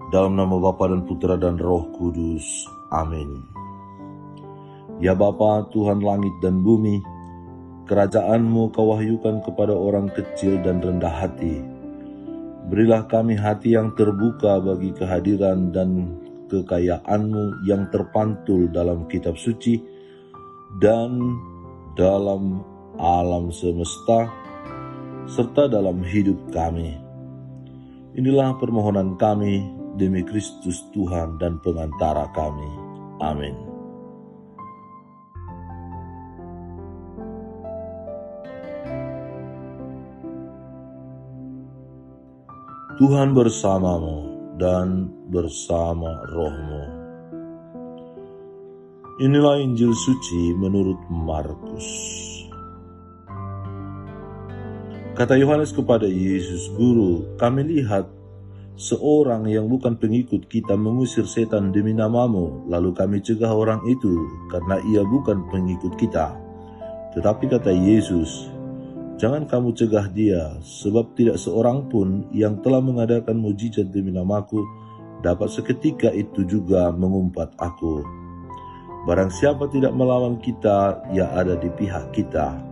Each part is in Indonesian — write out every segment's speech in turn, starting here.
Dalam nama Bapa dan Putra dan Roh Kudus. Amin. Ya Bapa, Tuhan langit dan bumi, kerajaan-Mu Kau wahyukan kepada orang kecil dan rendah hati. Berilah kami hati yang terbuka bagi kehadiran dan kekayaan-Mu yang terpantul dalam kitab suci dan dalam alam semesta, serta dalam hidup kami. Inilah permohonan kami demi Kristus Tuhan dan pengantara kami. Amin. Tuhan bersamamu dan bersama rohmu. Inilah Injil suci menurut Markus. Kata Yohanes kepada Yesus, "Guru, kami lihat seorang yang bukan pengikut kita mengusir setan demi namamu, lalu kami cegah orang itu karena ia bukan pengikut kita." Tetapi kata Yesus, "Jangan kamu cegah dia, sebab tidak seorang pun yang telah mengadakan mujizat demi namaku dapat seketika itu juga mengumpat aku. Barang siapa tidak melawan kita, ia ada di pihak kita.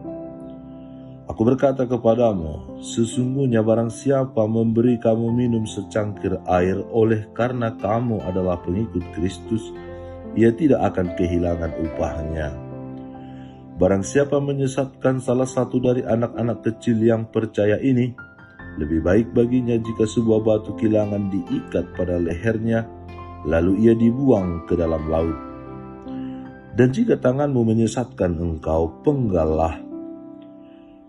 Aku berkata kepadamu, sesungguhnya barang siapa memberi kamu minum secangkir air oleh karena kamu adalah pengikut Kristus, ia tidak akan kehilangan upahnya. Barang siapa menyesatkan salah satu dari anak-anak kecil yang percaya ini, lebih baik baginya jika sebuah batu kilangan diikat pada lehernya, lalu ia dibuang ke dalam laut. Dan jika tanganmu menyesatkan engkau, penggallah.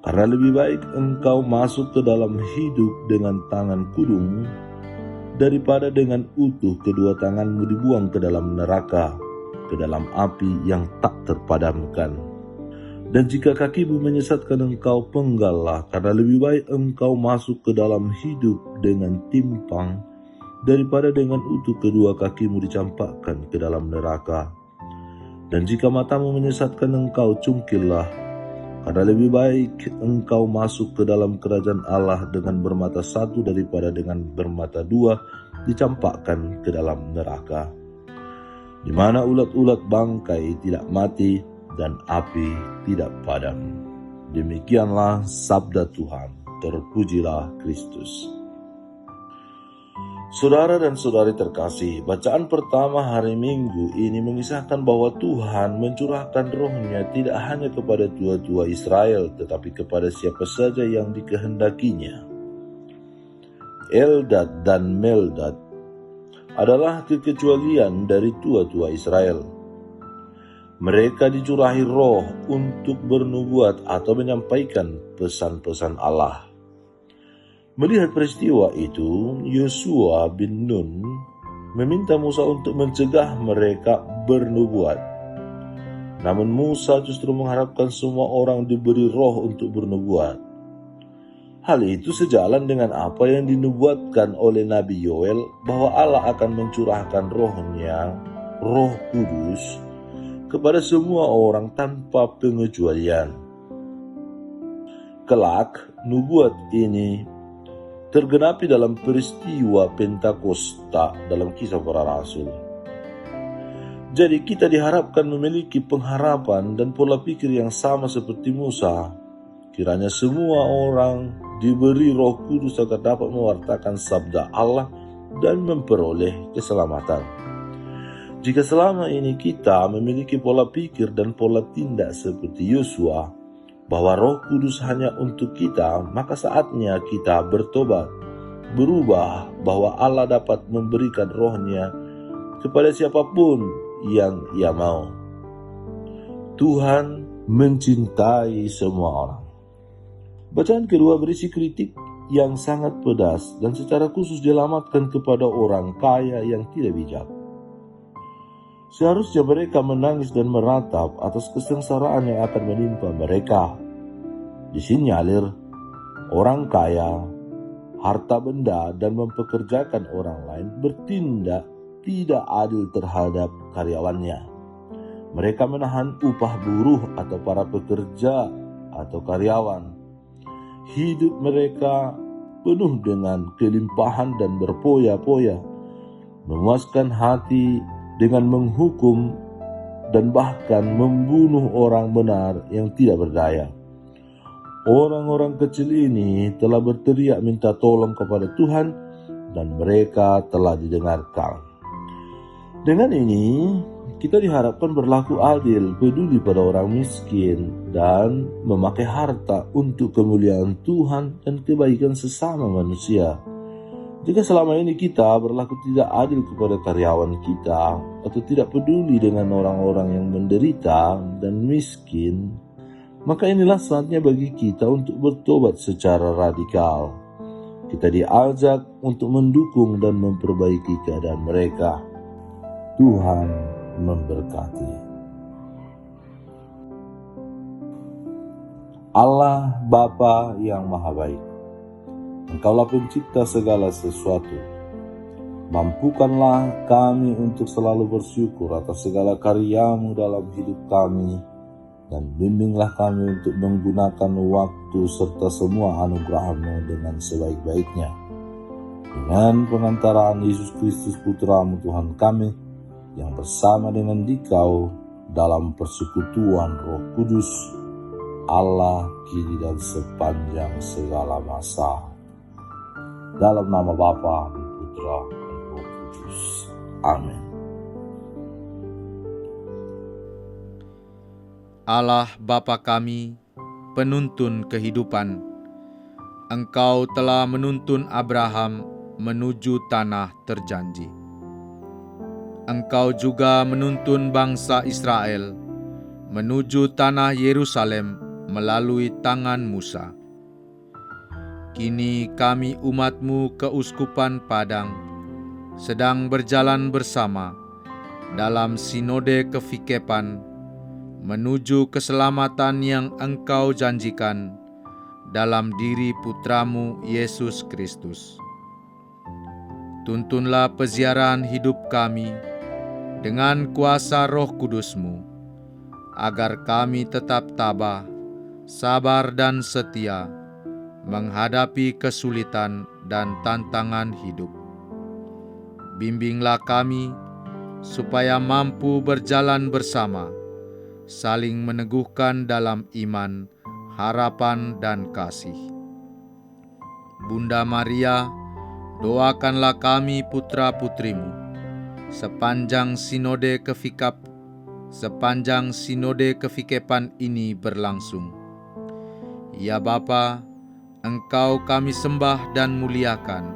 Karena lebih baik engkau masuk ke dalam hidup dengan tangan kudung, daripada dengan utuh kedua tanganmu dibuang ke dalam neraka, ke dalam api yang tak terpadamkan. Dan jika kakimu menyesatkan engkau, penggallah, karena lebih baik engkau masuk ke dalam hidup dengan timpang, daripada dengan utuh kedua kakimu dicampakkan ke dalam neraka. Dan jika matamu menyesatkan engkau, cungkillah, karena lebih baik engkau masuk ke dalam kerajaan Allah dengan bermata satu daripada dengan bermata dua dicampakkan ke dalam neraka, di mana ulat-ulat bangkai tidak mati dan api tidak padam." Demikianlah sabda Tuhan. Terpujilah Kristus. Saudara dan saudari terkasih, bacaan pertama hari Minggu ini mengisahkan bahwa Tuhan mencurahkan rohnya tidak hanya kepada tua-tua Israel, tetapi kepada siapa saja yang dikehendakinya. Eldad dan Meldad adalah kekecualian dari tua-tua Israel. Mereka dicurahi roh untuk bernubuat atau menyampaikan pesan-pesan Allah. Melihat peristiwa itu, Yosua bin Nun meminta Musa untuk mencegah mereka bernubuat. Namun Musa justru mengharapkan semua orang diberi roh untuk bernubuat. Hal itu sejalan dengan apa yang dinubuatkan oleh Nabi Yoel bahwa Allah akan mencurahkan rohnya, Roh Kudus, kepada semua orang tanpa pengecualian. Kelak, nubuat ini tergenapi dalam peristiwa Pentakosta dalam Kisah Para Rasul. Jadi kita diharapkan memiliki pengharapan dan pola pikir yang sama seperti Musa. Kiranya semua orang diberi Roh Kudus agar dapat mewartakan sabda Allah dan memperoleh keselamatan. Jika selama ini kita memiliki pola pikir dan pola tindak seperti Yosua, bahwa Roh Kudus hanya untuk kita, maka saatnya kita bertobat, berubah, bahwa Allah dapat memberikan rohnya kepada siapapun yang Ia mau. Tuhan mencintai semua orang. Bacaan kedua berisi kritik yang sangat pedas dan secara khusus dialamatkan kepada orang kaya yang tidak bijak. Seharusnya mereka menangis dan meratap atas kesengsaraan yang akan menimpa mereka. Disinyalir orang kaya, harta benda, dan mempekerjakan orang lain bertindak tidak adil terhadap karyawannya. Mereka menahan upah buruh atau para pekerja atau karyawan. Hidup mereka penuh dengan kelimpahan dan berpoya-poya. memuaskan hati dengan menghukum dan bahkan membunuh orang benar yang tidak berdaya. Orang-orang kecil ini telah berteriak minta tolong kepada Tuhan dan mereka telah didengarkan. Dengan ini, kita diharapkan berlaku adil, peduli pada orang miskin, dan memakai harta untuk kemuliaan Tuhan dan kebaikan sesama manusia. Jika selama ini kita berlaku tidak adil kepada karyawan kita atau tidak peduli dengan orang-orang yang menderita dan miskin, maka inilah saatnya bagi kita untuk bertobat secara radikal. Kita diajak untuk mendukung dan memperbaiki keadaan mereka. Tuhan memberkati. Allah Bapa yang Maha Baik, Engkaulah pencipta segala sesuatu. Mampukanlah kami untuk selalu bersyukur atas segala karya-Mu dalam hidup kami, dan bimbinglah kami untuk menggunakan waktu serta semua anugerah-Mu dengan sebaik-baiknya. Dengan pengantaraan Yesus Kristus Putra-Mu Tuhan kami, yang bersama dengan Dikau dalam persekutuan Roh Kudus, Allah kini dan sepanjang segala masa. Dalam nama Bapa, Putra, dan Roh Kudus. Amin. Allah Bapa kami, penuntun kehidupan, Engkau telah menuntun Abraham menuju tanah terjanji. Engkau juga menuntun bangsa Israel menuju tanah Yerusalem melalui tangan Musa. Kini kami umat-Mu keuskupan Padang sedang berjalan bersama dalam sinode kefikepan menuju keselamatan yang Engkau janjikan dalam diri Putra-Mu Yesus Kristus. Tuntunlah peziarahan hidup kami dengan kuasa Roh Kudus-Mu, agar kami tetap tabah, sabar dan setia menghadapi kesulitan dan tantangan hidup. Bimbinglah kami supaya mampu berjalan bersama, saling meneguhkan dalam iman, harapan, dan kasih. Bunda Maria, doakanlah kami putra-putrimu sepanjang sinode kefikepan ini berlangsung. Ya Bapa, Engkau kami sembah dan muliakan,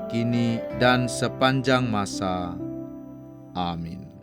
kini dan sepanjang masa. Amin.